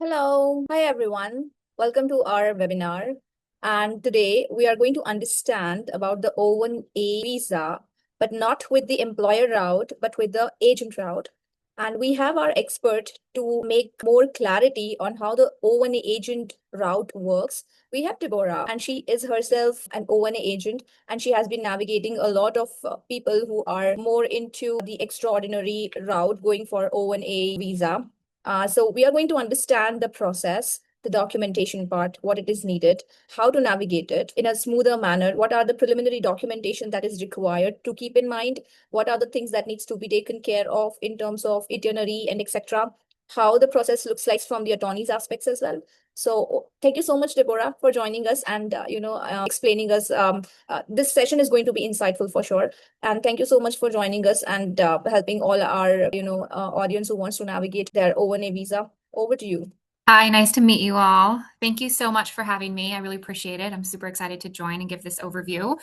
Hello. Hi, everyone. Welcome to our webinar. And today we are going to understand about the O-1A visa, but not with the employer route, but with the agent route. And we have our expert to make more clarity on how the O-1A agent route works. We have Deborah, and she is herself an O-1A agent, and she has been navigating a lot of people who are more into the extraordinary route going for O-1A visa. So we are going to understand the process, the documentation part, what it is needed, how to navigate it in a smoother manner, what are the preliminary documentation that is required to keep in mind, what are the things that needs to be taken care of in terms of itinerary and etc., how the process looks like from the attorney's aspects as well. So thank you so much, Deborah, for joining us and explaining us. This session is going to be insightful for sure. And thank you so much for joining us and helping all our audience who wants to navigate their O-1A visa. Over to you. Hi, nice to meet you all. Thank you so much for having me. I really appreciate it. I'm super excited to join and give this overview.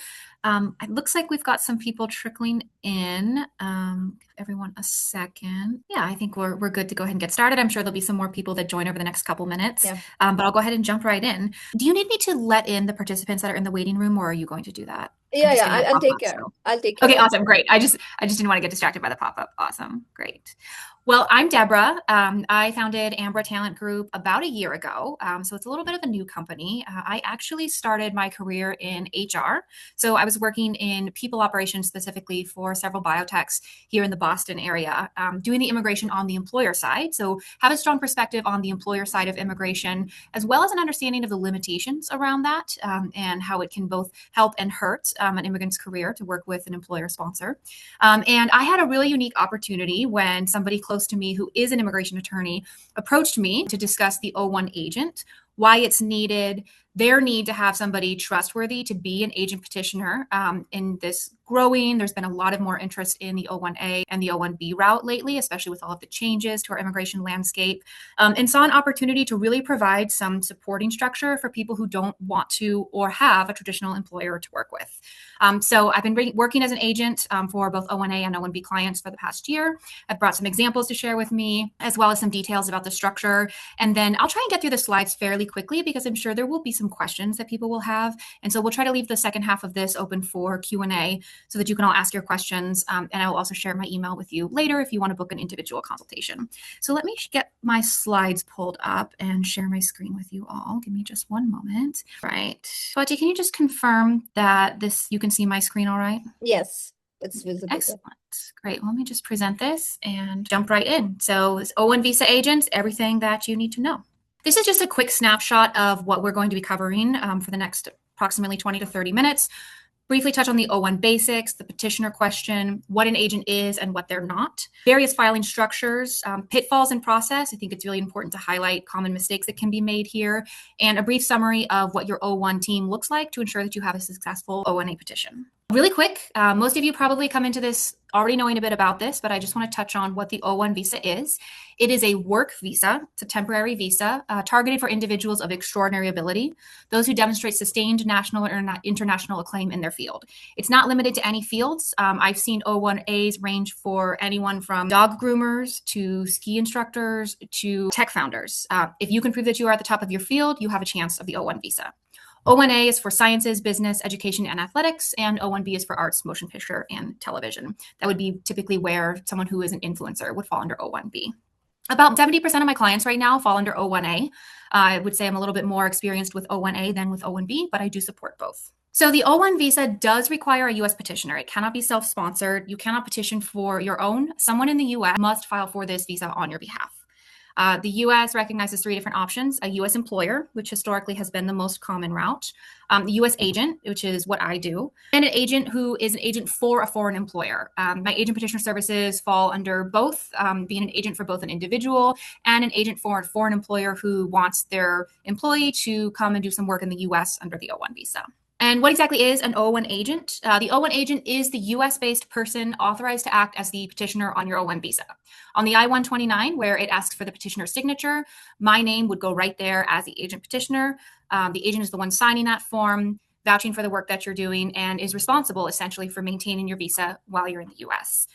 It looks like we've got some people trickling in. Give everyone a second. Yeah, I think we're good to go ahead and get started. I'm sure there'll be some more people that join over the next couple minutes, Yeah. but I'll go ahead and jump right in. Do you need me to let in the participants that are in the waiting room, or are you going to do that? Yeah, I'll take pop-up, care. so. I'll take care. Okay, awesome, great. I just didn't want to get distracted by the pop-up. Awesome, great. Well, I'm Deborah. I founded Ambra Talent Group about a year ago, so it's a little bit of a new company. I actually started my career in HR. So I was working in people operations specifically for several biotechs here in the Boston area, doing the immigration on the employer side. So have a strong perspective on the employer side of immigration, as well as an understanding of the limitations around that and how it can both help and hurt an immigrant's career to work with an employer sponsor. And I had a really unique opportunity when somebody close to me who is an immigration attorney approached me to discuss the O-1 agent, why it's needed, their need to have somebody trustworthy to be an agent petitioner in this growing. There's been a lot of more interest in the O-1A and the O-1B route lately, especially with all of the changes to our immigration landscape, and saw an opportunity to really provide some supporting structure for people who don't want to or have a traditional employer to work with. So I've been working as an agent for both O-1A and O-1B clients for the past year. I've brought some examples to share with me, as well as some details about the structure. And then I'll try and get through the slides fairly quickly because I'm sure there will be some questions that people will have. And so we'll try to leave the second half of this open for Q&A so that you can all ask your questions. And I will also share my email with you later if you want to book an individual consultation. So let me get my slides pulled up and share my screen with you all. Give me just one moment. Right. Swati, can you just confirm that you can see my screen all right? Yes, it's visible. Excellent. Great. Let me just present this and jump right in. So this O-1 visa agents, everything that you need to know. This is just a quick snapshot of what we're going to be covering for the next approximately 20 to 30 minutes. Briefly touch on the O-1 basics, the petitioner question, what an agent is and what they're not, various filing structures, pitfalls in process. I think it's really important to highlight common mistakes that can be made here, and a brief summary of what your O-1 team looks like to ensure that you have a successful O-1A petition. Really quick, most of you probably come into this already knowing a bit about this, but I just want to touch on what the O-1 visa is. It is a work visa. It's a temporary visa targeted for individuals of extraordinary ability, those who demonstrate sustained national or international acclaim in their field. It's not limited to any fields. I've seen O-1As range for anyone from dog groomers to ski instructors to tech founders. If you can prove that you are at the top of your field, you have a chance of the O-1 visa. O-1A is for sciences, business, education, and athletics, and O-1B is for arts, motion picture, and television. That would be typically where someone who is an influencer would fall under O-1B. About 70% of my clients right now fall under O-1A. I would say I'm a little bit more experienced with O-1A than with O-1B, but I do support both. So the O-1 visa does require a US petitioner. It cannot be self-sponsored. You cannot petition for your own. Someone in the US must file for this visa on your behalf. The US recognizes three different options: a US employer, which historically has been the most common route, the US agent, which is what I do, and an agent who is an agent for a foreign employer. My agent petitioner services fall under both, being an agent for both an individual and an agent for a foreign employer who wants their employee to come and do some work in the US under the O-1 visa. And what exactly is an O-1 agent? The O-1 agent is the US-based person authorized to act as the petitioner on your O-1 visa. On the I-129, where it asks for the petitioner's signature, my name would go right there as the agent petitioner. The agent is the one signing that form, vouching for the work that you're doing, and is responsible essentially for maintaining your visa while you're in the US.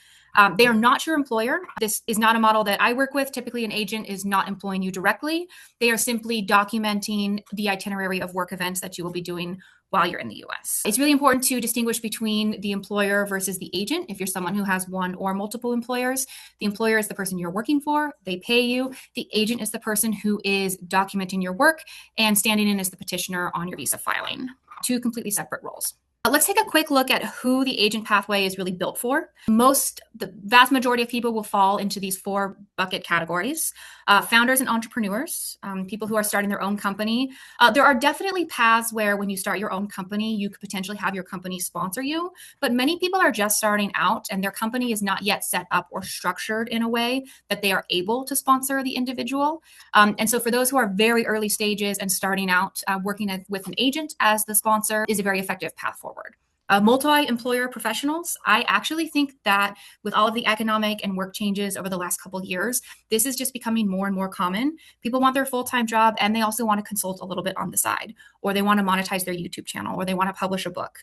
They are not your employer. This is not a model that I work with. Typically, an agent is not employing you directly. They are simply documenting the itinerary of work events that you will be doing while you're in the US. It's really important to distinguish between the employer versus the agent. If you're someone who has one or multiple employers, the employer is the person you're working for, they pay you. The agent is the person who is documenting your work and standing in as the petitioner on your visa filing. Two completely separate roles. Let's take a quick look at who the agent pathway is really built for. The vast majority of people will fall into these 4 bucket categories. Founders and entrepreneurs, people who are starting their own company. There are definitely paths where when you start your own company, you could potentially have your company sponsor you, but many people are just starting out and their company is not yet set up or structured in a way that they are able to sponsor the individual. And so for those who are very early stages and starting out, working with an agent as the sponsor is a very effective path forward. Multi-employer professionals, I actually think that with all of the economic and work changes over the last couple of years, this is just becoming more and more common. People want their full-time job and they also want to consult a little bit on the side, or they want to monetize their YouTube channel, or they want to publish a book.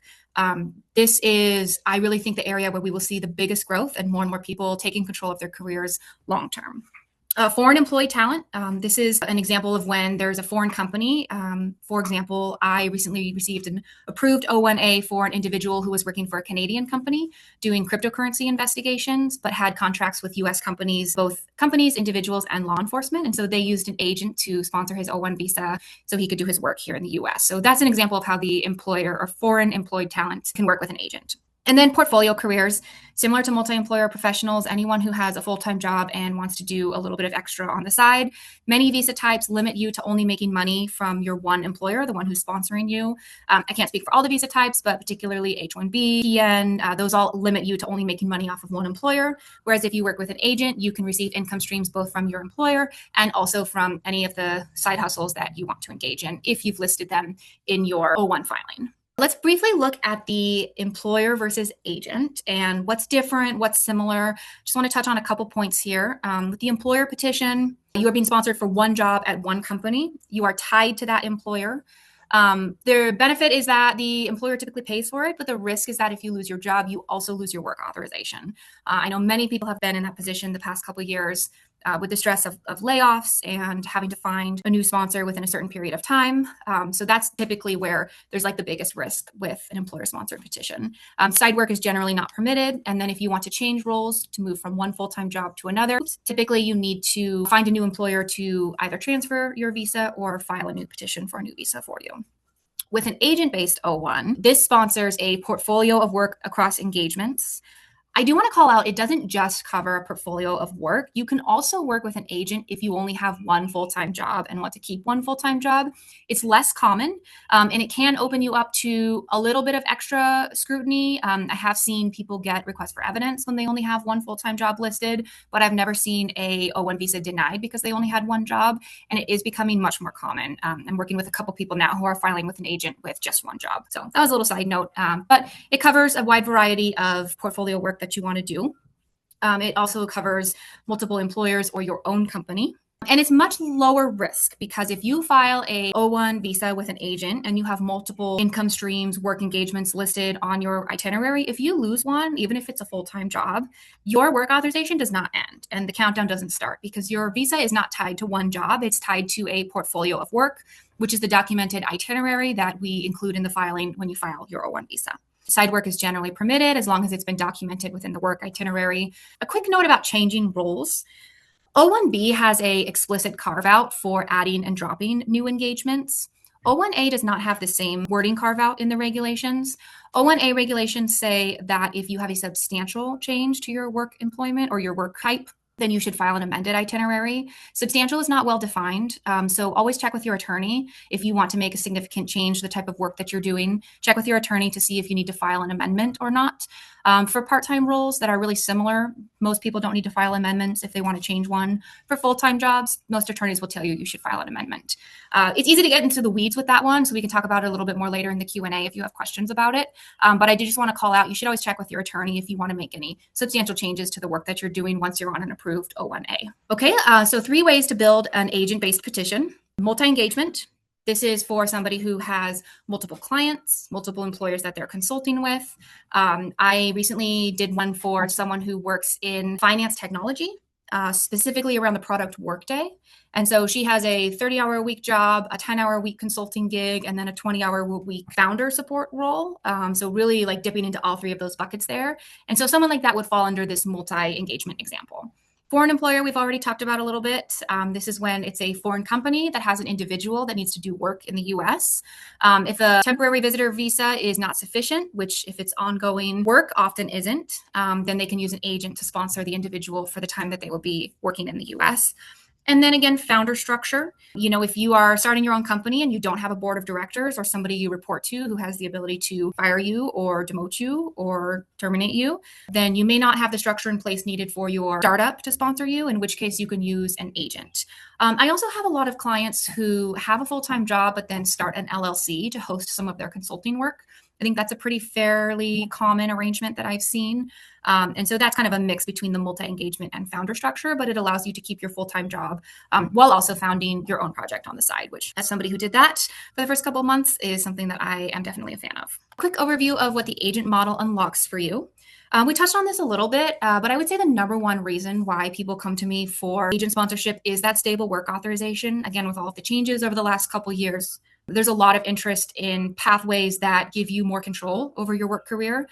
This is, I really think, the area where we will see the biggest growth and more people taking control of their careers long-term. Foreign employee talent. This is an example of when there's a foreign company. For example, I recently received an approved O-1A for an individual who was working for a Canadian company doing cryptocurrency investigations, but had contracts with US companies, both companies, individuals, and law enforcement. And so they used an agent to sponsor his O-1 visa so he could do his work here in the US. So that's an example of how the employer or foreign employed talent can work with an agent. And then portfolio careers, similar to multi-employer professionals, anyone who has a full-time job and wants to do a little bit of extra on the side. Many visa types limit you to only making money from your one employer, the one who's sponsoring you. I can't speak for all the visa types, but particularly H-1B, TN, those all limit you to only making money off of one employer. Whereas if you work with an agent, you can receive income streams both from your employer and also from any of the side hustles that you want to engage in if you've listed them in your O-1 filing. Let's briefly look at the employer versus agent and what's different, what's similar. Just want to touch on a couple points here. With the employer petition, you are being sponsored for one job at one company. You are tied to that employer. The benefit is that the employer typically pays for it, but the risk is that if you lose your job, you also lose your work authorization. I know many people have been in that position the past couple of years with the stress of layoffs and having to find a new sponsor within a certain period of time. So that's typically where there's like the biggest risk with an employer-sponsored petition. Side work is generally not permitted. And then if you want to change roles to move from one full-time job to another, typically you need to find a new employer to either transfer your visa or file a new petition for a new visa for you. With an agent-based O-1, this sponsors a portfolio of work across engagements. I do want to call out, it doesn't just cover a portfolio of work. You can also work with an agent if you only have one full-time job and want to keep one full-time job. It's less common, and it can open you up to a little bit of extra scrutiny. I have seen people get requests for evidence when they only have one full-time job listed, but I've never seen a O-1 visa denied because they only had one job, and it is becoming much more common. I'm working with a couple people now who are filing with an agent with just one job. So that was a little side note, but it covers a wide variety of portfolio work that you want to do. It also covers multiple employers or your own company. And it's much lower risk because if you file a O-1 visa with an agent and you have multiple income streams, work engagements listed on your itinerary, if you lose one, even if it's a full-time job, your work authorization does not end and the countdown doesn't start because your visa is not tied to one job. It's tied to a portfolio of work, which is the documented itinerary that we include in the filing when you file your O-1 visa. Side work is generally permitted as long as it's been documented within the work itinerary. A quick note about changing roles. O-1B has a explicit carve out for adding and dropping new engagements. O-1A does not have the same wording carve out in the regulations. O-1A regulations say that if you have a substantial change to your work employment or your work type, then you should file an amended itinerary. Substantial is not well defined, so always check with your attorney if you want to make a significant change to the type of work that you're doing. Check with your attorney to see if you need to file an amendment or not. For part-time roles that are really similar, most people don't need to file amendments if they want to change one. For full-time jobs, most attorneys will tell you you should file an amendment. It's easy to get into the weeds with that one, so we can talk about it a little bit more later in the Q&A if you have questions about it. But I do just want to call out, you should always check with your attorney if you want to make any substantial changes to the work that you're doing once you're on an approved O-1A. Okay, so 3 ways to build an agent-based petition. Multi-engagement. This is for somebody who has multiple clients, multiple employers that they're consulting with. I recently did one for someone who works in finance technology, specifically around the product Workday. And so she has a 30-hour-a-week job, a 10-hour-a-week consulting gig, and then a 20-hour-a-week founder support role. So really like dipping into all three of those buckets there. And so someone like that would fall under this multi-engagement example. Foreign employer, we've already talked about a little bit. This is when it's a foreign company that has an individual that needs to do work in the US. If a temporary visitor visa is not sufficient, which if it's ongoing work often isn't, then they can use an agent to sponsor the individual for the time that they will be working in the US. And then again, founder structure. If you are starting your own company and you don't have a board of directors or somebody you report to who has the ability to fire you or demote you or terminate you, then you may not have the structure in place needed for your startup to sponsor you, in which case you can use an agent. I also have a lot of clients who have a full-time job, but then start an LLC to host some of their consulting work. I think that's a pretty fairly common arrangement that I've seen. And so that's kind of a mix between the multi-engagement and founder structure, but it allows you to keep your full-time job while also founding your own project on the side, which as somebody who did that for the first couple of months is something that I am definitely a fan of. Quick overview of what the agent model unlocks for you. We touched on this a little bit, but I would say the number one reason why people come to me for agent sponsorship is that stable work authorization. Again, with all of the changes over the last couple of years, there's a lot of interest in pathways that give you more control over your work career.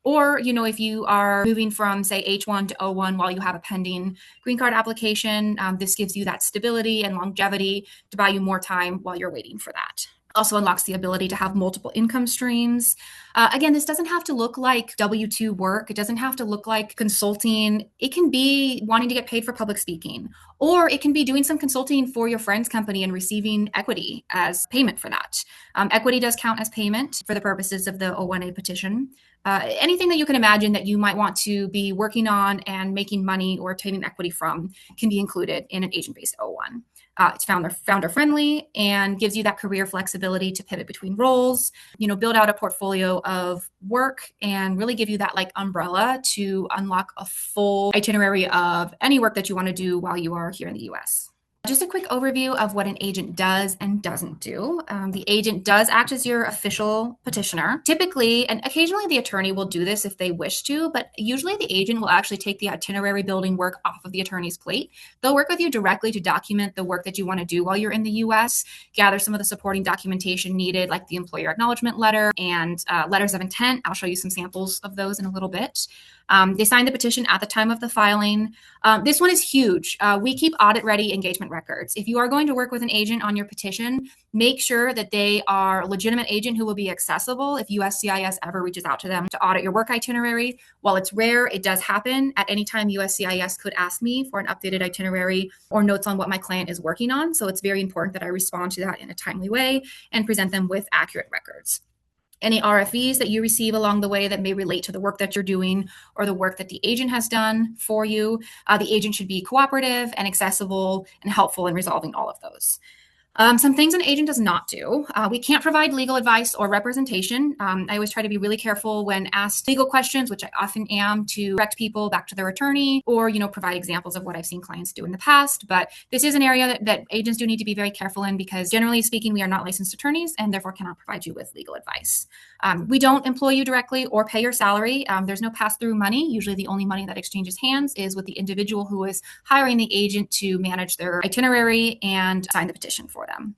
Or, if you are moving from, say, H1 to O1 while you have a pending green card application, this gives you that stability and longevity to buy you more time while you're waiting for that. Also unlocks the ability to have multiple income streams. Again, this doesn't have to look like W-2 work. It doesn't have to look like consulting. It can be wanting to get paid for public speaking, or it can be doing some consulting for your friend's company and receiving equity as payment for that. Equity does count as payment for the purposes of the O-1A petition. Anything that you can imagine that you might want to be working on and making money or obtaining equity from can be included in an agent-based O-1. It's founder friendly and gives you that career flexibility to pivot between roles, build out a portfolio of work and really give you that like umbrella to unlock a full itinerary of any work that you want to do while you are here in the US. Just a quick overview of what an agent does and doesn't do. The agent does act as your official petitioner. Typically, and occasionally the attorney will do this if they wish to, but usually the agent will actually take the itinerary building work off of the attorney's plate. They'll work with you directly to document the work that you want to do while you're in the US, gather some of the supporting documentation needed, like the employer acknowledgement letter and letters of intent. I'll show you some samples of those in a little bit. They sign the petition at the time of the filing. This one is huge. We keep audit-ready engagement records. If you are going to work with an agent on your petition, make sure that they are a legitimate agent who will be accessible if USCIS ever reaches out to them to audit your work itinerary. While it's rare, it does happen. At any time, USCIS could ask me for an updated itinerary or notes on what my client is working on. So it's very important that I respond to that in a timely way and present them with accurate records. Any RFEs that you receive along the way that may relate to the work that you're doing or the work that the agent has done for you, the agent should be cooperative and accessible and helpful in resolving all of those. Some things an agent does not do. We can't provide legal advice or representation. I always try to be really careful when asked legal questions, which I often am, to direct people back to their attorney or, provide examples of what I've seen clients do in the past. But this is an area that agents do need to be very careful in because generally speaking, we are not licensed attorneys and therefore cannot provide you with legal advice. We don't employ you directly or pay your salary. There's no pass-through money. Usually the only money that exchanges hands is with the individual who is hiring the agent to manage their itinerary and sign the petition for them.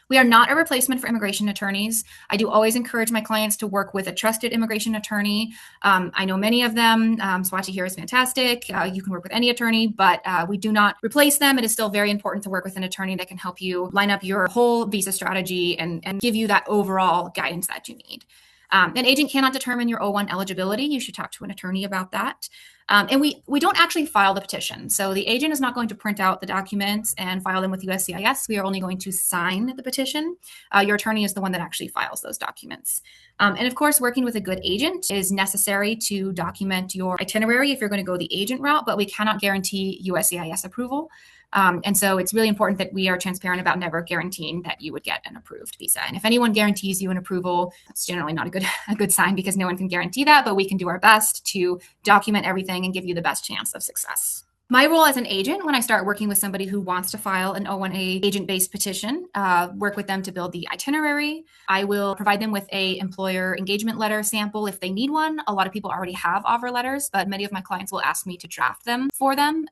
We are not a replacement for immigration attorneys. I do always encourage my clients to work with a trusted immigration attorney. I know many of them. Swati here is fantastic. You can work with any attorney, but we do not replace them. It is still very important to work with an attorney that can help you line up your whole visa strategy and give you that overall guidance that you need. An agent cannot determine your O-1 eligibility. You should talk to an attorney about that. And we don't actually file the petition. So the agent is not going to print out the documents and file them with USCIS. We are only going to sign the petition. Your attorney is the one that actually files those documents. And of course, working with a good agent is necessary to document your itinerary if you're going to go the agent route, but we cannot guarantee USCIS approval. And so it's really important that we are transparent about never guaranteeing that you would get an approved visa. And if anyone guarantees you an approval, that's generally not a good sign because no one can guarantee that, but we can do our best to document everything and give you the best chance of success. My role as an agent, when I start working with somebody who wants to file an O-1A agent-based petition, work with them to build the itinerary. I will provide them with a employer engagement letter sample if they need one. A lot of people already have offer letters, but many of my clients will ask me to draft them for them.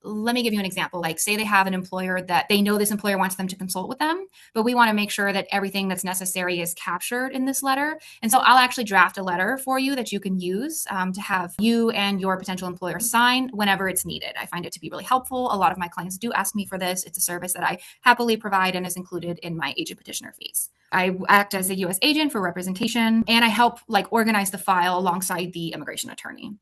Let me give you an example. Like, say they have an employer that they know this employer wants them to consult with them, but we want to make sure that everything that's necessary is captured in this letter. And so I'll actually draft a letter for you that you can use to have you and your potential employer sign whenever it's needed. I find it to be really helpful. A lot of my clients do ask me for this. It's a service that I happily provide and is included in my agent petitioner fees. I act as a US agent for representation, and I help organize the file alongside the immigration attorney.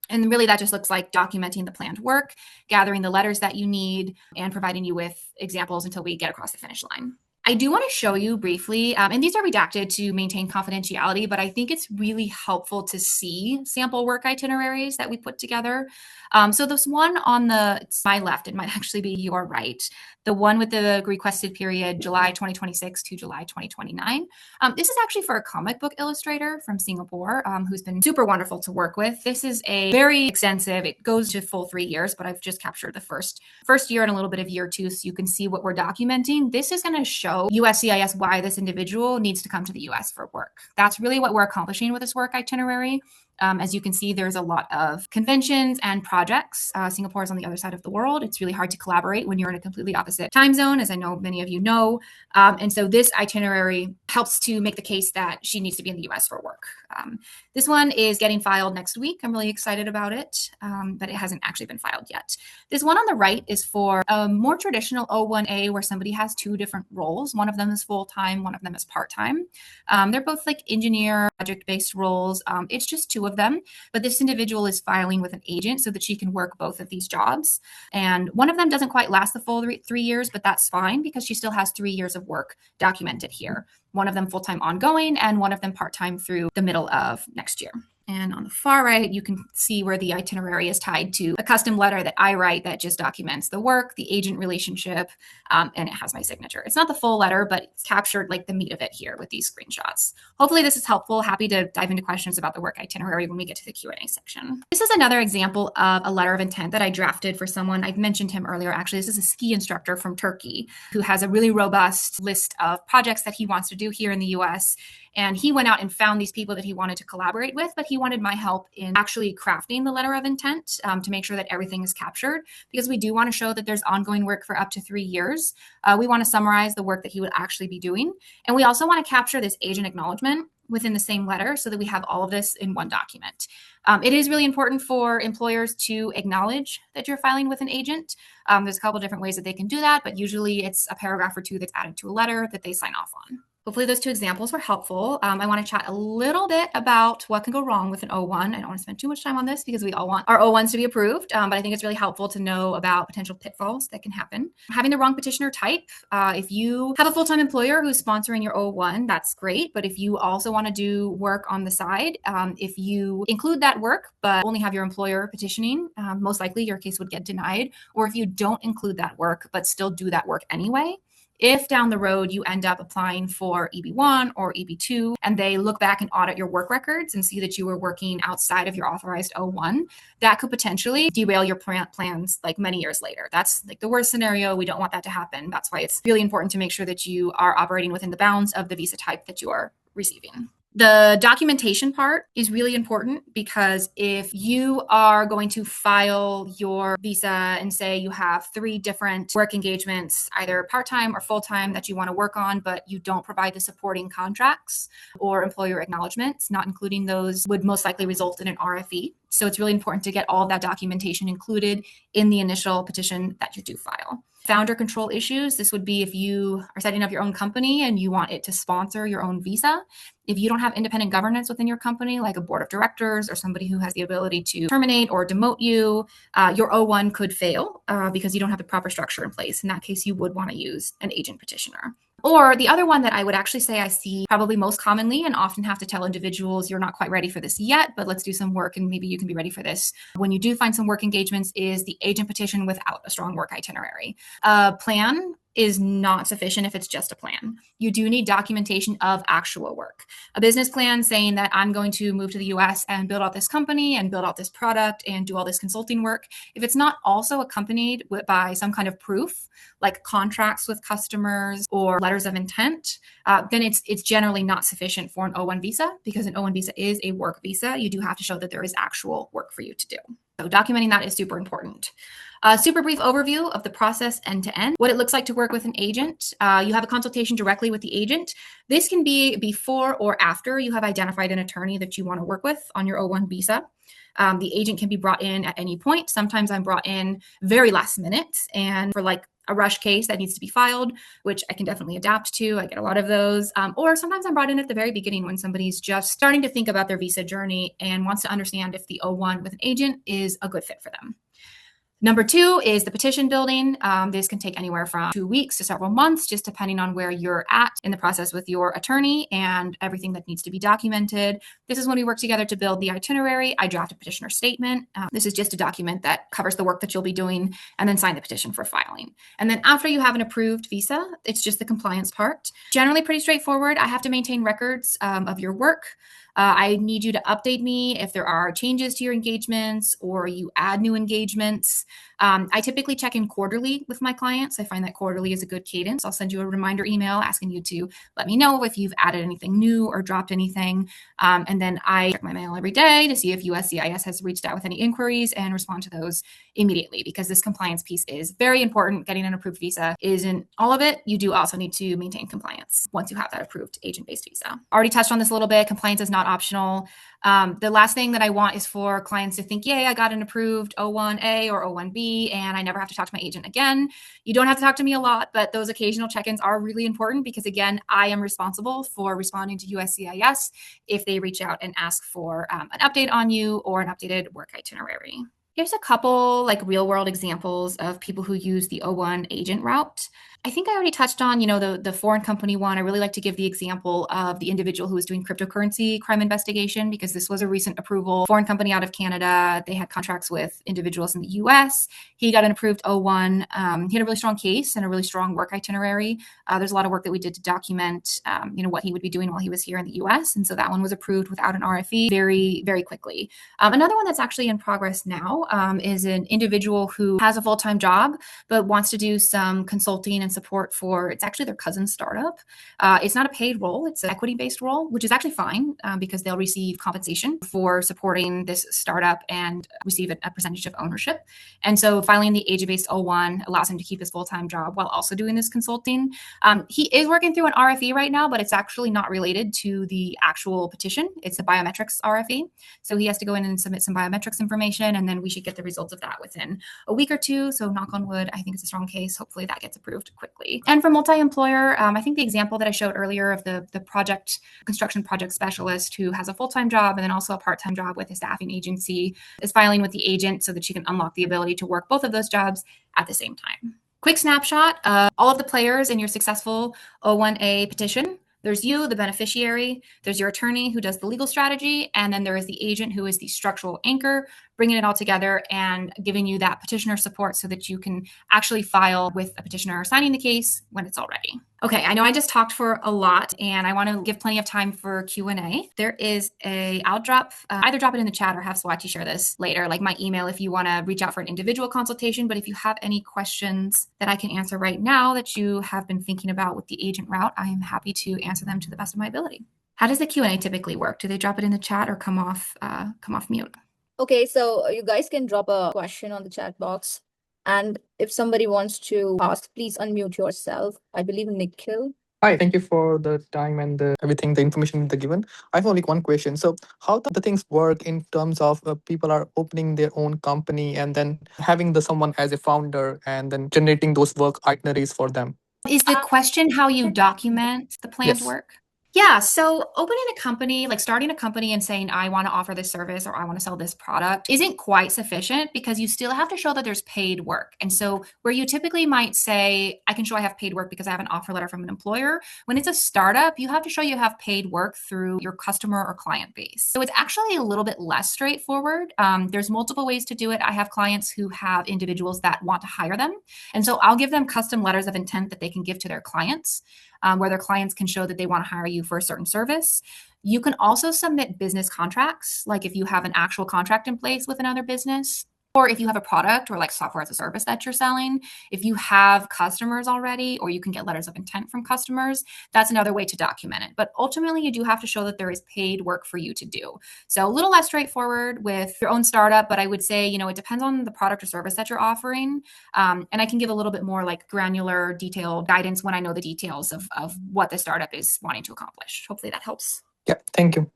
And really that just looks like documenting the planned work, gathering the letters that you need, and providing you with examples until we get across the finish line. I do want to show you briefly, and these are redacted to maintain confidentiality, but I think it's really helpful to see sample work itineraries that we put together. So this one on my left, it might actually be your right, the one with the requested period July 2026 to July 2029. This is actually for a comic book illustrator from Singapore who's been super wonderful to work with. This is a very extensive, it goes to full 3 years, but I've just captured the first year and a little bit of year 2 so you can see what we're documenting. This is going to show USCIS why this individual needs to come to the US for work. That's really what we're accomplishing with this work itinerary. As you can see, there's a lot of conventions and projects. Singapore is on the other side of the world. It's really hard to collaborate when you're in a completely opposite time zone, as I know many of you know. And so this itinerary helps to make the case that she needs to be in the US for work. This one is getting filed next week. I'm really excited about it, but it hasn't actually been filed yet. This one on the right is for a more traditional O-1A where somebody has 2 different roles. One of them is full-time, one of them is part-time. They're both engineer, project-based roles. It's just 2 of them, but this individual is filing with an agent so that she can work both of these jobs. And one of them doesn't quite last the full 3 years, but that's fine because she still has 3 years of work documented here. One of them full-time ongoing and one of them part-time through the middle of next year. And on the far right, you can see where the itinerary is tied to a custom letter that I write that just documents the work, the agent relationship, and it has my signature. It's not the full letter, but it's captured the meat of it here with these screenshots. Hopefully this is helpful. Happy to dive into questions about the work itinerary when we get to the Q&A section. This is another example of a letter of intent that I drafted for someone. I've mentioned him earlier. Actually, this is a ski instructor from Turkey who has a really robust list of projects that he wants to do here in the US. And he went out and found these people that he wanted to collaborate with, but he wanted my help in actually crafting the letter of intent to make sure that everything is captured, because we do want to show that there's ongoing work for up to 3 years. We want to summarize the work that he would actually be doing. And we also want to capture this agent acknowledgement within the same letter so that we have all of this in one document. It is really important for employers to acknowledge that you're filing with an agent. There's a couple different ways that they can do that, but usually it's a paragraph or 2 that's added to a letter that they sign off on. Hopefully those 2 examples were helpful. I want to chat a little bit about what can go wrong with an O1. I don't want to spend too much time on this because we all want our O1s to be approved, but I think it's really helpful to know about potential pitfalls that can happen. Having the wrong petitioner type. If you have a full-time employer who's sponsoring your O1, that's great. But if you also want to do work on the side, if you include that work but only have your employer petitioning, most likely your case would get denied. Or if you don't include that work but still do that work anyway, if down the road you end up applying for EB1 or EB2 and they look back and audit your work records and see that you were working outside of your authorized O1, that could potentially derail your plans many years later. That's the worst scenario. We don't want that to happen. That's why it's really important to make sure that you are operating within the bounds of the visa type that you are receiving. The documentation part is really important because if you are going to file your visa and say you have 3 different work engagements, either part-time or full-time that you want to work on, but you don't provide the supporting contracts or employer acknowledgements, not including those would most likely result in an RFE. So it's really important to get all of that documentation included in the initial petition that you do file. Founder control issues. This would be if you are setting up your own company and you want it to sponsor your own visa. If you don't have independent governance within your company, like a board of directors or somebody who has the ability to terminate or demote you, your O1 could fail because you don't have the proper structure in place. In that case, you would want to use an agent petitioner. Or the other one that I would actually say I see probably most commonly and often have to tell individuals, you're not quite ready for this yet, but let's do some work and maybe you can be ready for this when you do find some work engagements, is the agent petition without a strong work itinerary. A plan is not sufficient if it's just a plan. You do need documentation of actual work. A business plan saying that I'm going to move to the US and build out this company and build out this product and do all this consulting work. If it's not also accompanied by some kind of proof, like contracts with customers or letters of intent, then it's generally not sufficient for an O-1 visa, because an O-1 visa is a work visa. You do have to show that there is actual work for you to do. So documenting that is super important. A super brief overview of the process end to end, what it looks like to work with an agent. You have a consultation directly with the agent. This can be before or after you have identified an attorney that you want to work with on your O-1 visa. The agent can be brought in at any point. Sometimes I'm brought in very last minute, and for like a rush case that needs to be filed, which I can definitely adapt to. I get a lot of those. Or sometimes I'm brought in at the very beginning when somebody's just starting to think about their visa journey and wants to understand if the O-1 with an agent is a good fit for them. Number 2 is the petition building. This can take anywhere from 2 weeks to several months, just depending on where you're at in the process with your attorney and everything that needs to be documented. This is when we work together to build the itinerary. I draft a petitioner statement. This is just a document that covers the work that you'll be doing, and then sign the petition for filing. And then after you have an approved visa, it's just the compliance part. Generally pretty straightforward. I have to maintain records of your work. I need you to update me if there are changes to your engagements or you add new engagements. I typically check in quarterly with my clients. I find that quarterly is a good cadence. I'll send you a reminder email asking you to let me know if you've added anything new or dropped anything. And then I check my mail every day to see if USCIS has reached out with any inquiries and respond to those immediately, because this compliance piece is very important. Getting an approved visa isn't all of it. You do also need to maintain compliance once you have that approved agent-based visa. Already touched on this a little bit. Compliance is not optional. The last thing that I want is for clients to think, yay, I got an approved O-1A or O-1B and I never have to talk to my agent again. You don't have to talk to me a lot, but those occasional check-ins are really important, because again, I am responsible for responding to USCIS if they reach out and ask for an update on you or an updated work itinerary. Here's a couple like real world examples of people who use the O-1 agent route. I think I already touched on, the foreign company one. I really like to give the example of the individual who was doing cryptocurrency crime investigation, because this was a recent approval. Foreign company out of Canada. They had contracts with individuals in the US. He got an approved O-1. He had a really strong case and a really strong work itinerary. There's a lot of work that we did to document, what he would be doing while he was here in the US. And so that one was approved without an RFE very, very quickly. Another one that's actually in progress now is an individual who has a full-time job, but wants to do some consulting and support for, it's actually their cousin's startup. It's not a paid role, it's an equity-based role, which is actually fine because they'll receive compensation for supporting this startup and receive a percentage of ownership. And so filing the agent-based O-1 allows him to keep his full-time job while also doing this consulting. He is working through an RFE right now, but it's actually not related to the actual petition. It's a biometrics RFE. So he has to go in and submit some biometrics information, and then we should get the results of that within a week or two. So knock on wood, I think it's a strong case. Hopefully that gets approved quickly. And for multi-employer, I think the example that I showed earlier of the construction project specialist who has a full-time job and then also a part-time job with a staffing agency is filing with the agent so that she can unlock the ability to work both of those jobs at the same time. Quick snapshot of all of the players in your successful O-1A petition. There's you, the beneficiary, there's your attorney who does the legal strategy, and then there is the agent who is the structural anchor, bringing it all together and giving you that petitioner support so that you can actually file with a petitioner signing the case when it's all ready. Okay, I know I just talked for a lot and I want to give plenty of time for Q&A. There is I'll drop, either drop it in the chat or have Swati share this later, like my email if you want to reach out for an individual consultation. But if you have any questions that I can answer right now that you have been thinking about with the agent route, I am happy to answer them to the best of my ability. How does the Q&A typically work? Do they drop it in the chat or come off mute? Okay, so you guys can drop a question on the chat box. And if somebody wants to ask, please unmute yourself. I believe Nikhil. Hi, thank you for the time and everything, the information they're given. I have only one question. So how the things work in terms of people are opening their own company and then having someone as a founder and then generating those work itineraries for them? Is the question how you document the planned Yes. work? Yeah, so opening a company, like starting a company and saying, I want to offer this service or I want to sell this product isn't quite sufficient because you still have to show that there's paid work. And so, where you typically might say, I can show I have paid work because I have an offer letter from an employer, when it's a startup, you have to show you have paid work through your customer or client base. So, it's actually a little bit less straightforward. There's multiple ways to do it. I have clients who have individuals that want to hire them. And so, I'll give them custom letters of intent that they can give to their clients. Where their clients can show that they want to hire you for a certain service. You can also submit business contracts, like if you have an actual contract in place with another business, or if you have a product or like software as a service that you're selling. If you have customers already, or you can get letters of intent from customers, that's another way to document it. But ultimately, you do have to show that there is paid work for you to do. So a little less straightforward with your own startup, but I would say, it depends on the product or service that you're offering. And I can give a little bit more like granular, detailed guidance when I know the details of what the startup is wanting to accomplish. Hopefully that helps. Yeah, thank you.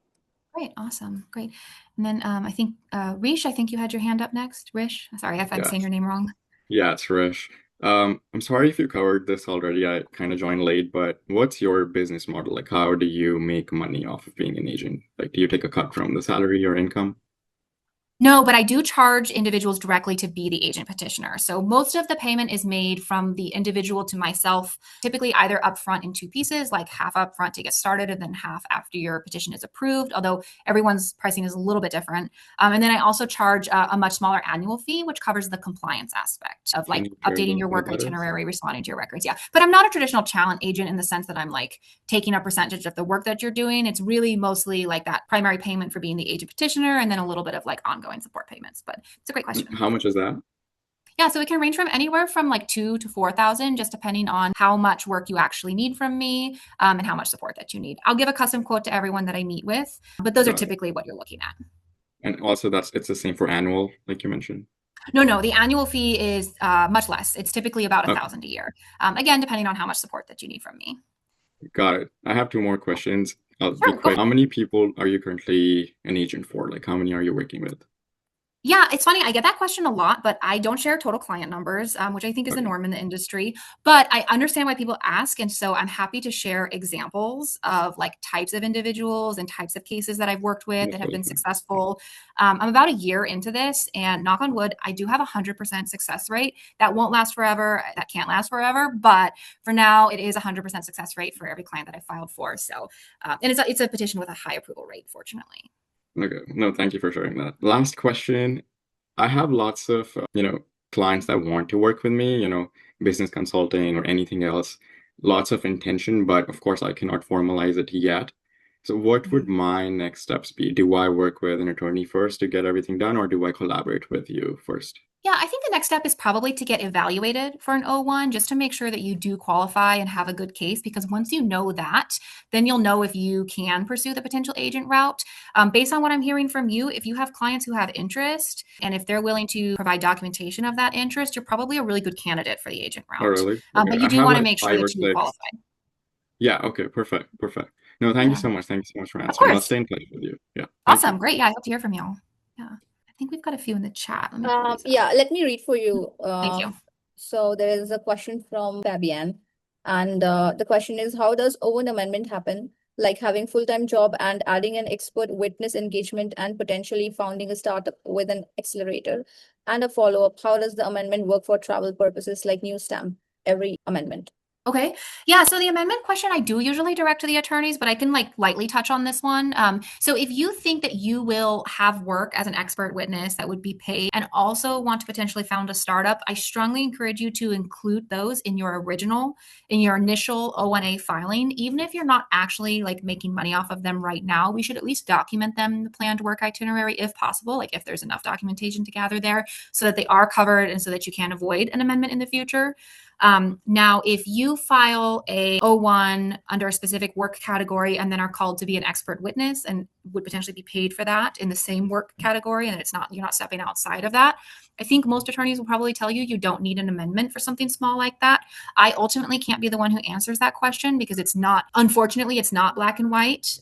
Great, awesome, great. And then I think Rish, I think you had your hand up next. Rish, sorry if I'm saying your name wrong. Yeah, it's Rish. I'm sorry if you covered this already. I kind of joined late, but what's your business model? Like, how do you make money off of being an agent? Like, do you take a cut from the salary or income? No, but I do charge individuals directly to be the agent petitioner. So most of the payment is made from the individual to myself, typically either upfront in two pieces, like half upfront to get started and then half after your petition is approved, although everyone's pricing is a little bit different. And then I also charge a much smaller annual fee, which covers the compliance aspect of like updating your work itinerary, responding to your records. Yeah, but I'm not a traditional talent agent in the sense that I'm like taking a percentage of the work that you're doing. It's really mostly like that primary payment for being the agent petitioner and then a little bit of like ongoing support payments. But it's a great question. How much is that? Yeah, so it can range from anywhere from like 2,000 to 4,000, just depending on how much work you actually need from me and how much support that you need. I'll give a custom quote to everyone that I meet with, but those are typically what you're looking at. And also it's the same for annual, like you mentioned. No, the annual fee is much less. It's typically about 1,000 a year. Again, depending on how much support that you need from me. Got it. I have two more questions. I'll Sure, be quick. How many people are you currently an agent for? Like, how many are you working with? Yeah, it's funny. I get that question a lot, but I don't share total client numbers, which I think is the norm in the industry. But I understand why people ask. And so I'm happy to share examples of like types of individuals and types of cases that I've worked with that have been successful. I'm about a year into this, and knock on wood, I do have 100% success rate. That won't last forever. That can't last forever. But for now, it is 100% success rate for every client that I filed for. So, and it's a petition with a high approval rate, fortunately. Okay. No, thank you for sharing that. Last question. I have lots of, clients that want to work with me, business consulting or anything else, lots of intention, but of course I cannot formalize it yet. So what would my next steps be? Do I work with an attorney first to get everything done, or do I collaborate with you first? Yeah, I think the next step is probably to get evaluated for an O-1 just to make sure that you do qualify and have a good case, because once you know that, then you'll know if you can pursue the potential agent route. Based on what I'm hearing from you, if you have clients who have interest and if they're willing to provide documentation of that interest, you're probably a really good candidate for the agent route. Oh, really? But Okay. you I do have want to like make sure 5 or that you 6. qualify. Yeah, okay, perfect. No, thank you Yeah. so much. Thank you so much for Of answering. I'll course. stay in touch with you. Yeah. Awesome. Great. Yeah, I hope to hear from y'all. Yeah. I think we've got a few in the chat. Let me pull these up. Yeah, let me read for you. Thank you. So there is a question from Fabian, and the question is, how does O-1 amendment happen? Like having full-time job and adding an expert witness engagement and potentially founding a startup with an accelerator. And a follow-up, how does the amendment work for travel purposes like new stamp, every amendment? Okay. Yeah. So the amendment question I do usually direct to the attorneys, but I can like lightly touch on this one. So if you think that you will have work as an expert witness that would be paid and also want to potentially found a startup, I strongly encourage you to include those in your initial O-1A filing. Even if you're not actually like making money off of them right now, we should at least document them in the planned work itinerary if possible, like if there's enough documentation to gather there so that they are covered and so that you can avoid an amendment in the future. Now, if you file a O-1 under a specific work category and then are called to be an expert witness and would potentially be paid for that in the same work category, and you're not stepping outside of that, I think most attorneys will probably tell you you don't need an amendment for something small like that. I ultimately can't be the one who answers that question because unfortunately, it's not black and white.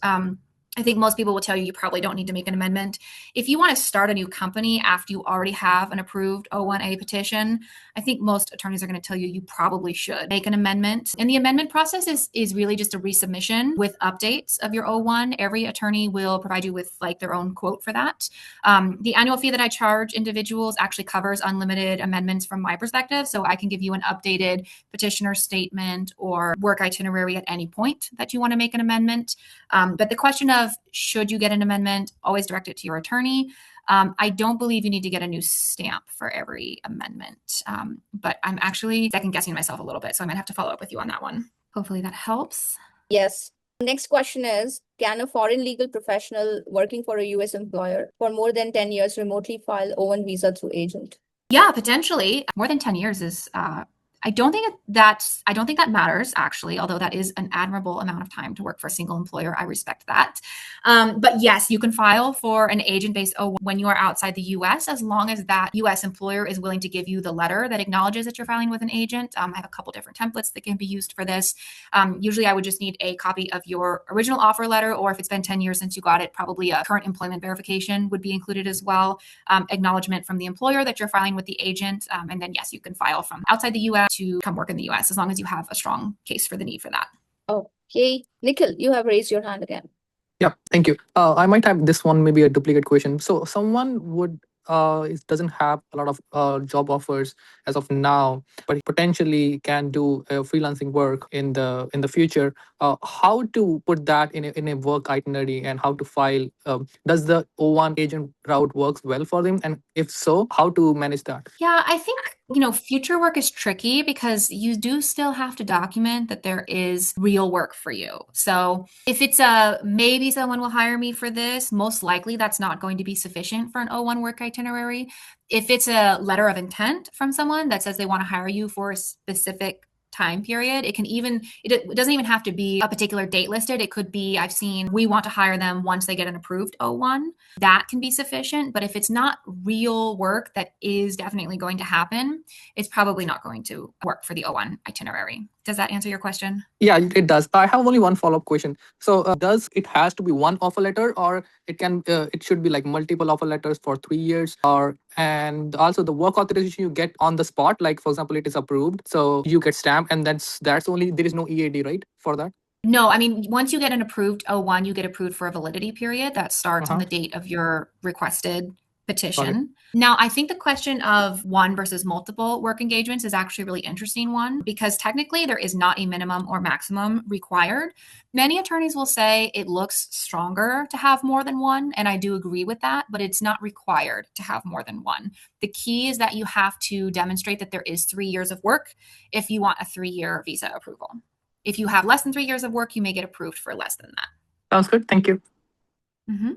I think most people will tell you you probably don't need to make an amendment. If you want to start a new company after you already have an approved O-1A petition, I think most attorneys are going to tell you you probably should make an amendment. And the amendment process is really just a resubmission with updates of your O-1. Every attorney will provide you with like their own quote for that. The annual fee that I charge individuals actually covers unlimited amendments from my perspective. So I can give you an updated petitioner statement or work itinerary at any point that you want to make an amendment. But the question of should you get an amendment, always direct it to your attorney. I don't believe you need to get a new stamp for every amendment, but I'm actually second guessing myself a little bit. So I might have to follow up with you on that one. Hopefully that helps. Yes. Next question is, can a foreign legal professional working for a US employer for more than 10 years remotely file O-1 visa through agent? Yeah, potentially. More than 10 years is I don't think that matters actually, although that is an admirable amount of time to work for a single employer. I respect that. But yes, you can file for an agent-based O-1 when you are outside the US, as long as that US employer is willing to give you the letter that acknowledges that you're filing with an agent. I have a couple different templates that can be used for this. Usually I would just need a copy of your original offer letter, or if it's been 10 years since you got it, probably a current employment verification would be included as well. Acknowledgement from the employer that you're filing with the agent. And then yes, you can file from outside the US to come work in the US as long as you have a strong case for the need for that. Okay. Nikhil, you have raised your hand again. Yeah, thank you. I might have this one, maybe a duplicate question. So someone would doesn't have a lot of job offers as of now, but he potentially can do freelancing work in the future. How to put that in a work itinerary and how to file? Does the O-1 agent route works well for them? And if so, how to manage that? Yeah, I think, future work is tricky because you do still have to document that there is real work for you. So if it's maybe someone will hire me for this, most likely that's not going to be sufficient for an O-1 work itinerary. If it's a letter of intent from someone that says they want to hire you for a specific time period, it doesn't even have to be a particular date listed. It could be, I've seen, we want to hire them once they get an approved O-1. That can be sufficient. But if it's not real work that is definitely going to happen, it's probably not going to work for the O-1 itinerary. Does that answer your question? Yeah, it does. I have only one follow-up question. So does it has to be one offer letter, or it should be like multiple offer letters for 3 years, and also the work authorization you get on the spot, like for example it is approved, so you get stamped, and that's only, there is no EAD, right, for that? No, I mean, once you get an approved O-1, you get approved for a validity period that starts on the date of your requested petition. Now, I think the question of one versus multiple work engagements is actually a really interesting one because technically there is not a minimum or maximum required. Many attorneys will say it looks stronger to have more than one, and I do agree with that, but it's not required to have more than one. The key is that you have to demonstrate that there is 3 years of work if you want a 3-year visa approval. If you have less than 3 years of work, you may get approved for less than that. Sounds good. Thank you. Mm-hmm.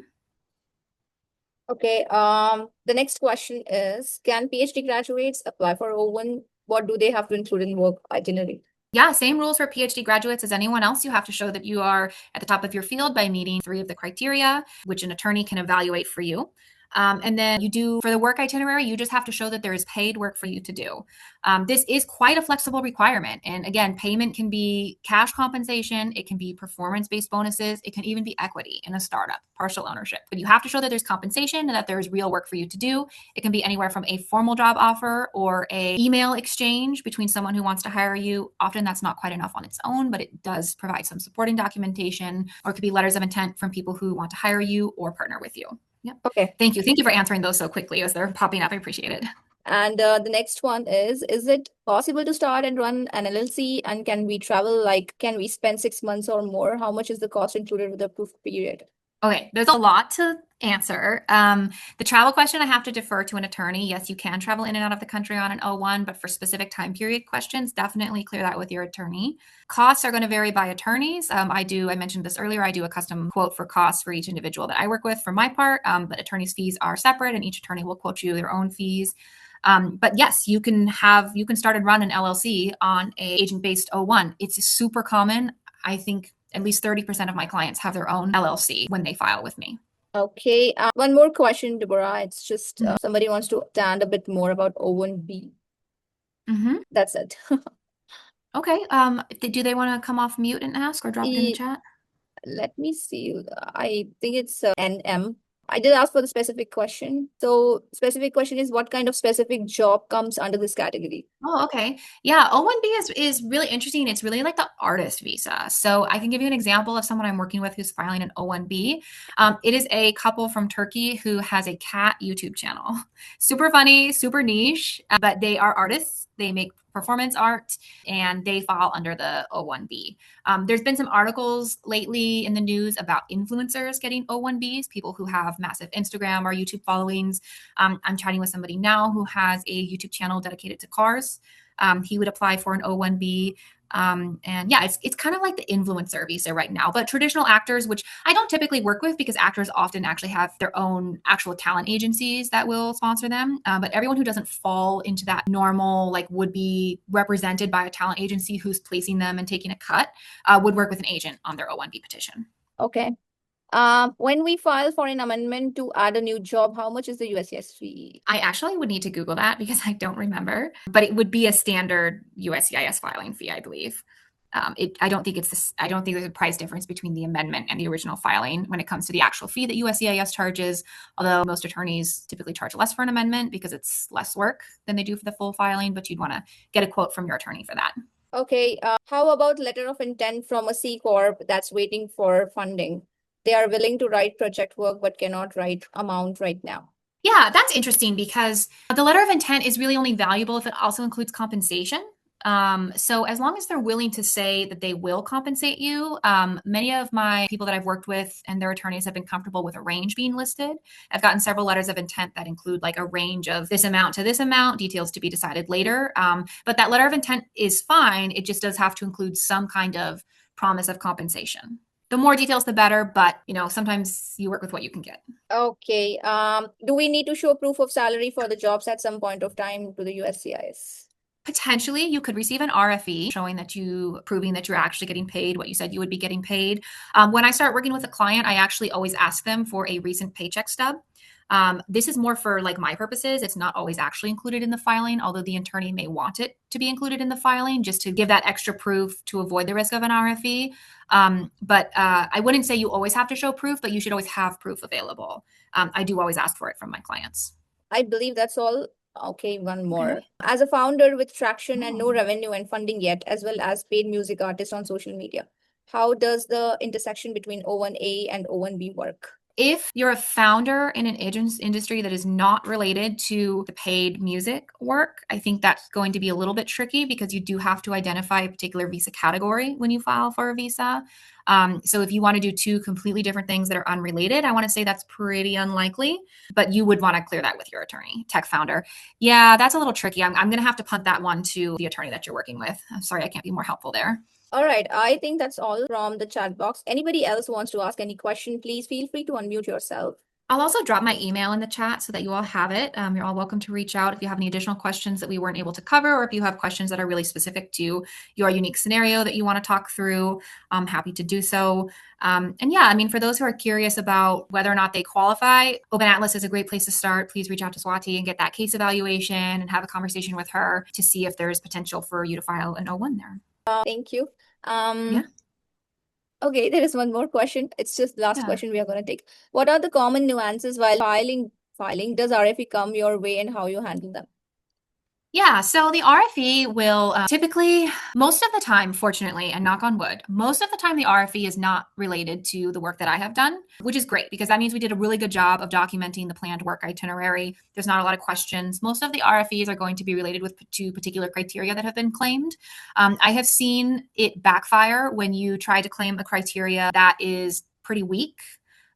Okay. The next question is, can PhD graduates apply for O-1? What do they have to include in work itinerary? Yeah, same rules for PhD graduates as anyone else. You have to show that you are at the top of your field by meeting 3 of the criteria, which an attorney can evaluate for you. And then for the work itinerary, you just have to show that there is paid work for you to do. This is quite a flexible requirement. And again, payment can be cash compensation. It can be performance-based bonuses. It can even be equity in a startup, partial ownership. But you have to show that there's compensation and that there's real work for you to do. It can be anywhere from a formal job offer or a email exchange between someone who wants to hire you. Often that's not quite enough on its own, but it does provide some supporting documentation, or it could be letters of intent from people who want to hire you or partner with you. Yep. Okay. Thank you. Thank you for answering those so quickly as they're popping up. I appreciate it. And the next one is it possible to start and run an LLC? And can we travel? Can we spend 6 months or more? How much is the cost included with the approved period? Okay, there's a lot to answer. The travel question, I have to defer to an attorney. Yes, you can travel in and out of the country on an O-1, but for specific time period questions, definitely clear that with your attorney. Costs are going to vary by attorneys. I mentioned this earlier, I do a custom quote for costs for each individual that I work with for my part, but attorneys' fees are separate and each attorney will quote you their own fees. But yes, you can start and run an LLC on a agent-based O-1. It's super common. I think at least 30% of my clients have their own LLC when they file with me. Okay. One more question, Deborah. It's just somebody wants to understand a bit more about O-1B. Mm-hmm. That's it. Okay. Do they want to come off mute and ask or drop it in the chat? Let me see. I think it's NM. I did ask for the specific question. So specific question is what kind of specific job comes under this category? Oh, okay. Yeah, O-1B is really interesting. It's really like the artist visa. So I can give you an example of someone I'm working with who's filing an O-1B. It is a couple from Turkey who has a cat YouTube channel. Super funny, super niche, but they are artists. They make performance art and they fall under the O-1B. There's been some articles lately in the news about influencers getting O-1Bs, people who have massive Instagram or YouTube followings. I'm chatting with somebody now who has a YouTube channel dedicated to cars. He would apply for an O-1B. And yeah, it's kind of like the influencer visa right now, but traditional actors, which I don't typically work with because actors often actually have their own actual talent agencies that will sponsor them. But everyone who doesn't fall into that normal, like would be represented by a talent agency who's placing them and taking a cut, would work with an agent on their O-1B petition. Okay. When we file for an amendment to add a new job, how much is the USCIS fee? I actually would need to Google that because I don't remember, but it would be a standard USCIS filing fee, I believe. I don't think I don't think there's a price difference between the amendment and the original filing when it comes to the actual fee that USCIS charges, although most attorneys typically charge less for an amendment because it's less work than they do for the full filing, but you'd want to get a quote from your attorney for that. Okay. How about letter of intent from a C Corp that's waiting for funding? They are willing to write project work but cannot write amount right now. Yeah, that's interesting because the letter of intent is really only valuable if it also includes compensation. So as long as they're willing to say that they will compensate you, many of my people that I've worked with and their attorneys have been comfortable with a range being listed. I've gotten several letters of intent that include like a range of this amount to this amount, details to be decided later. But that letter of intent is fine. It just does have to include some kind of promise of compensation. The more details, the better, but sometimes you work with what you can get. Okay. Do we need to show proof of salary for the jobs at some point of time to the USCIS? Potentially, you could receive an RFE showing proving that you're actually getting paid what you said you would be getting paid. When I start working with a client, I actually always ask them for a recent paycheck stub. This is more for like my purposes. It's not always actually included in the filing, although the attorney may want it to be included in the filing just to give that extra proof to avoid the risk of an RFE. But I wouldn't say you always have to show proof, but you should always have proof available. I do always ask for it from my clients. I believe that's all. Okay, one more. Okay. As a founder with traction and no revenue and funding yet, as well as paid music artist on social media, how does the intersection between O-1A and O-1B work? If you're a founder in an industry that is not related to the paid music work, I think that's going to be a little bit tricky because you do have to identify a particular visa category when you file for a visa. So if you want to do two completely different things that are unrelated, I want to say that's pretty unlikely, but you would want to clear that with your attorney. Tech founder. Yeah, that's a little tricky. I'm going to have to punt that one to the attorney that you're working with. I'm sorry, I can't be more helpful there. All right, I think that's all from the chat box. Anybody else wants to ask any question, please feel free to unmute yourself. I'll also drop my email in the chat so that you all have it. You're all welcome to reach out if you have any additional questions that we weren't able to cover, or if you have questions that are really specific to your unique scenario that you want to talk through. I'm happy to do so. And yeah, I mean, for those who are curious about whether or not they qualify, Open Atlas is a great place to start. Please reach out to Swati and get that case evaluation and have a conversation with her to see if there's potential for you to file an O-1 there. Thank you. Yeah. Okay, there is one more question. It's just the last question we are going to take. What are the common nuances while filing? Does RFE come your way and how you handle them? Yeah, so the RFE will typically, most of the time, fortunately, and knock on wood, most of the time the RFE is not related to the work that I have done, which is great because that means we did a really good job of documenting the planned work itinerary. There's not a lot of questions. Most of the RFEs are going to be related to particular criteria that have been claimed. I have seen it backfire when you try to claim a criteria that is pretty weak.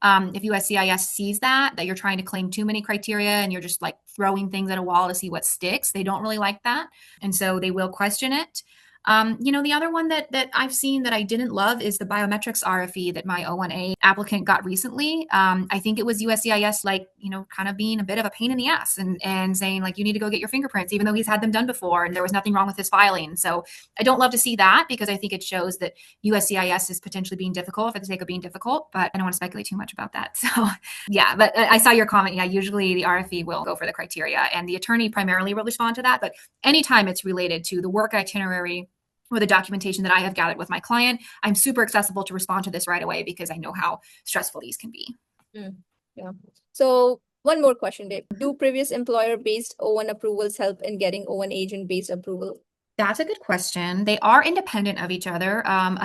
If USCIS sees that you're trying to claim too many criteria and you're just like throwing things at a wall to see what sticks, they don't really like that. And so they will question it. The other one that I've seen that I didn't love is the biometrics RFE that my O-1A applicant got recently. I think it was USCIS kind of being a bit of a pain in the ass and saying like, you need to go get your fingerprints, even though he's had them done before and there was nothing wrong with his filing. So I don't love to see that because I think it shows that USCIS is potentially being difficult for the sake of being difficult, but I don't want to speculate too much about that. So yeah, but I saw your comment. Yeah, usually the RFE will go for the criteria and the attorney primarily will respond to that. But anytime it's related to the work itinerary or the documentation that I have gathered with my client, I'm super accessible to respond to this right away because I know how stressful these can be. Yeah. So one more question, Dave. Do previous employer-based O1 approvals help in getting O1 agent-based approval? That's a good question. They are independent of each other. A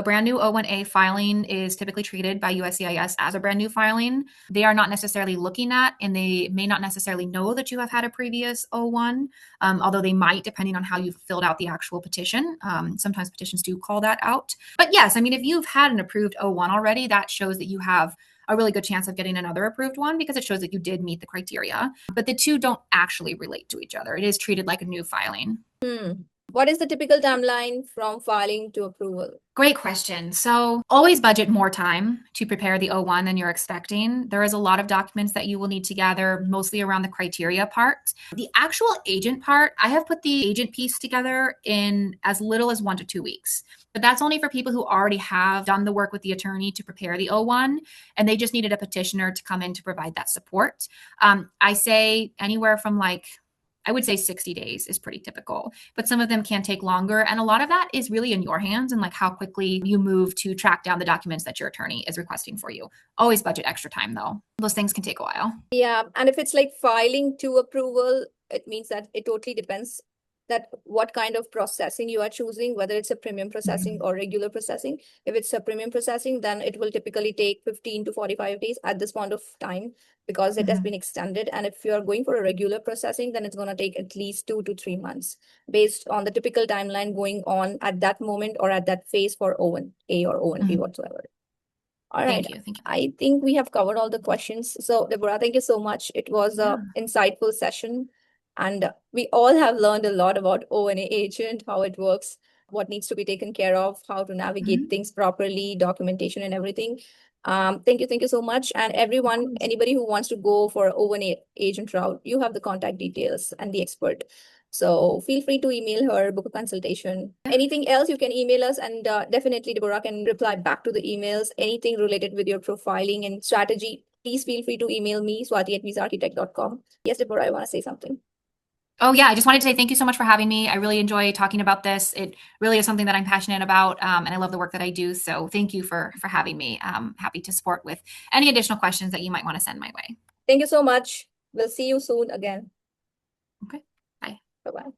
brand new O-1A filing is typically treated by USCIS as a brand new filing. They are not necessarily looking at, and they may not necessarily know that you have had a previous O1, although they might, depending on how you've filled out the actual petition. Sometimes petitions do call that out. But yes, I mean, if you've had an approved O1 already, that shows that you have a really good chance of getting another approved one because it shows that you did meet the criteria. But the two don't actually relate to each other. It is treated like a new filing. What is the typical timeline from filing to approval? Great question. So always budget more time to prepare the O1 than you're expecting. There is a lot of documents that you will need to gather, mostly around the criteria part. The actual agent part, I have put the agent piece together in as little as 1 to 2 weeks. But that's only for people who already have done the work with the attorney to prepare the O1, and they just needed a petitioner to come in to provide that support. I say anywhere from I would say 60 days is pretty typical, but some of them can take longer. And a lot of that is really in your hands and how quickly you move to track down the documents that your attorney is requesting for you. Always budget extra time though. Those things can take a while. Yeah. And if it's filing to approval, it means that it totally depends that what kind of processing you are choosing, whether it's a premium processing or regular processing. If it's a premium processing, then it will typically take 15 to 45 days at this point of time because it has been extended. And if you're going for a regular processing, then it's going to take at least 2 to 3 months based on the typical timeline going on at that moment or at that phase for O1A or O1B whatsoever. All right. Thank you. I think we have covered all the questions. So Deborah, thank you so much. It was an insightful session. And we all have learned a lot about O&A agent, how it works, what needs to be taken care of, how to navigate things properly, documentation and everything. Thank you so much. And everyone, anybody who wants to go for O&A agent route, you have the contact details and the expert. So feel free to email her, book a consultation. Anything else, you can email us, and definitely Deborah can reply back to the emails. Anything related with your profiling and strategy, please feel free to email me, swati@visaarchitect.com. Yes, Deborah, I want to say something. Oh yeah, I just wanted to say thank you so much for having me. I really enjoy talking about this. It really is something that I'm passionate about, and I love the work that I do. So thank you for having me. I'm happy to support with any additional questions that you might want to send my way. Thank you so much. We'll see you soon again. Okay, bye. Bye-bye.